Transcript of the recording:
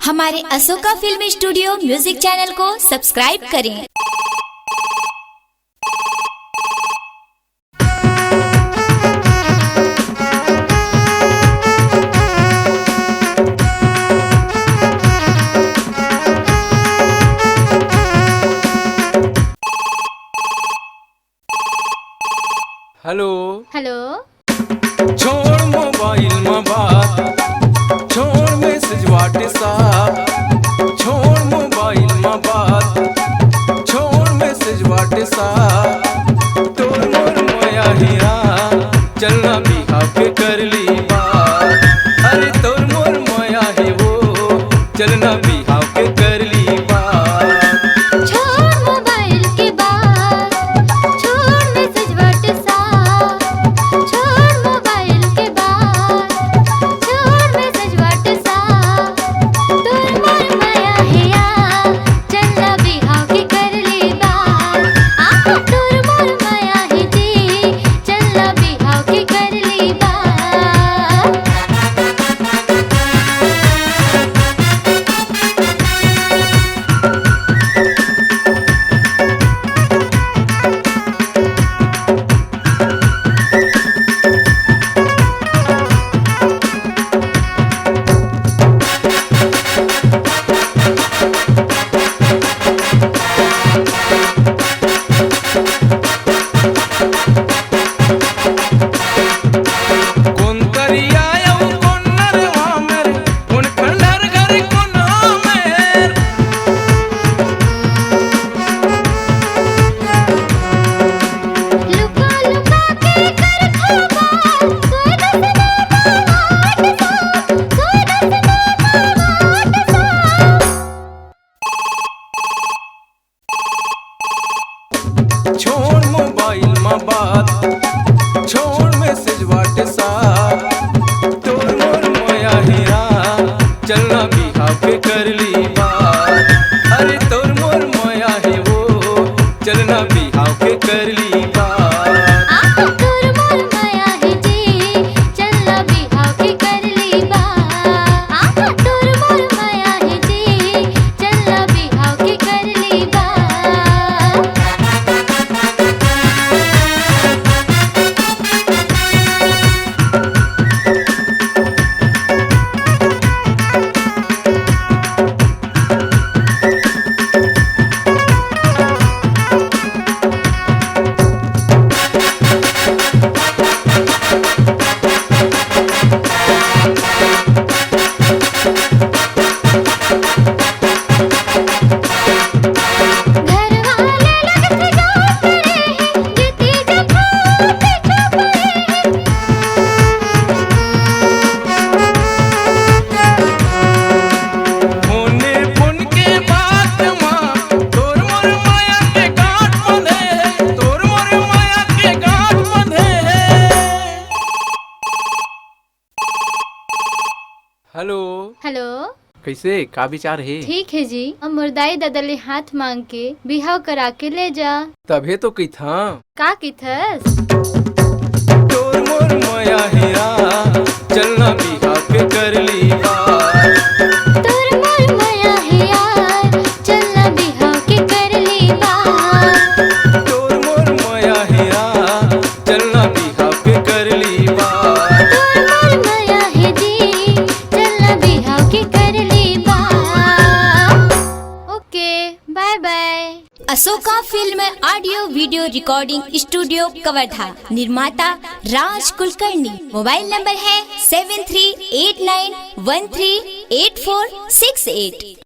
हमारे Ashoka film studio music channel को subscribe करें। Hello hello. छोड़ मोबाइल में बात, छोड़ मैसेज व्हाट्सएप, छोड़ मोबाइल में बात, छोड़ मैसेज व्हाट्सएप। तोर मोर मोया हिया चलना बिहाव के कर ली बात। अरे तोर मोर मोया है वो चलना बिहाव के कर ली बात। छोड़ मोबाइल की बात, छोड़ मैसेज व्हाट्सएप, छोड़ मोबाइल की बात, छोड़ मैसेज व्हाट्सएप। तोर मोर माया हिया चलना बिहाव की कर ली बात। आहा तोर मोर माया ही जी चलना बिहाव की कर ली बात। छोड़ मोबाइल में बात, छोड़ मैसेज व्हाट्सएप। तोर मोर मोया हिया चलना बिहाव के कर ली बात। अरे तोर मोर मोया है वो चलना बिहाव के कर ली बात। आहा तोर मोर माया ही जी चलना बिहाव की कर ली बात। आहा तोर मोर माया ही जी चलना बिहाव की कर ली बात। घर वाले लगते गाँव तेरे हैं, जीती जखा पीछे पड़े हैं। फोने फोन के बात मां तोर मोर माया के गांठ बंधे, तोर मोर माया के गांठ बंधे। Hello hello. कैसे का विचार है? ठीक है जी, हम मुर्दाई ददले हाथ मांग के बिहाव करा के ले जा। तभे तो कही था का की थस? तोर मोर मोया हिया चलना बिहाव के कर ली बात। तोर मोर माया है यार चलना बिहाव की कर ली बात। तोर मोर मोया हिया चलना बिहाव के कर ली बात। तोर मोर माया है जी चलना बिहाव की कर ली बात। Okay bye bye. Ashoka film audio video recording studio Kawardha. निर्माता राज कुलकर्णी। मोबाइल नंबर है 7389138468।